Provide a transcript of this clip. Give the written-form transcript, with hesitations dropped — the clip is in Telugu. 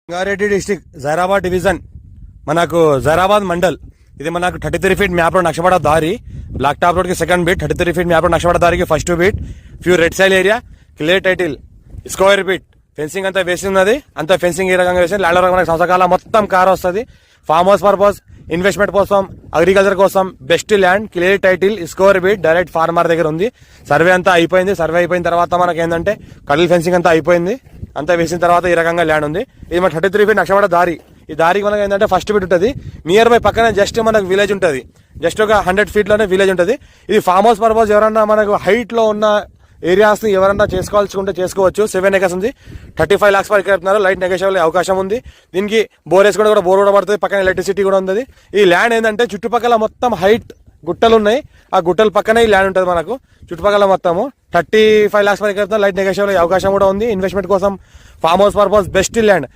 రంగారెడ్డి డిస్టిక్ జైరాబాద్ డివిజన్ మనకు జైరాబాద్ మండల్ ఇది మనకు 33 ఫీట్ మ్యాప్ లో నక్షపడ దారి బ్లాక్ టాప్ రోడ్ కి సెకండ్ బీట్ 33 ఫీట్ మ్యాప్ లో నక్షపడ దారికి first beat few red సైల్ area clear title square beat fencing అంతా వేసి ఉన్నది అంతా ఫెన్సింగ్ ఈ రకంగా వేసి ల్యాండ్ మనకు సంవత్సరాల మొత్తం కార్ వస్తుంది ఫార్మ్ హౌస్ పర్పస్ ఇన్వెస్ట్మెంట్ కోసం అగ్రికల్చర్ కోసం బెస్ట్ ల్యాండ్ క్లియర్ టైటిల్ స్కోర్ బీట్ డైరెక్ట్ ఫార్మర్ దగ్గర ఉంది సర్వే అంతా అయిపోయింది సర్వే అయిపోయిన తర్వాత మనకి ఏంటంటే కడల్ ఫెన్సింగ్ అంతా అయిపోయింది అంతా వేసిన తర్వాత ఈ రకంగా ల్యాండ్ ఉంది ఇది మన 33 ఫీట్ నక్షపడ దారి ఈ దారికి మనకి ఏంటంటే ఫస్ట్ బీట్ ఉంటుంది నియర్ బై పక్కన జస్ట్ మనకు విలేజ్ ఉంటుంది జస్ట్ ఒక 100 ఫీట్ లోనే విలేజ్ ఉంటుంది ఇది ఫార్మ్ హౌస్ పర్పస్ ఎవరన్నా మనకు హైట్ లో ఉన్న ఏరియాస్ ని ఎవరన్నా చేసుకోవాల్సుకుంటే చేసుకోవచ్చు 7 acres ఉంది 35 lakhs వరకు చెప్తున్నారు లైట్ నెగోషియబుల్ అవకాశం ఉంది దీనికి బోర్ వేసుకుంటే కూడా బోర్ కూడా పడుతుంది పక్కన ఎలక్ట్రిసిటీ కూడా ఉంది ఈ ల్యాండ్ ఏంటంటే చుట్టుపక్కల మొత్తం హైట్ గుట్టలు ఉన్నాయి ఆ గుట్టల పక్కనే ఈ ల్యాండ్ ఉంటుంది మనకు చుట్టుపక్కల మొత్తము 35 lakhs వరకు చెప్తున్నారు లైట్ నెగోషియబుల్ అవకాశం కూడా ఉంది ఇన్వెస్ట్మెంట్ కోసం form house purpose best land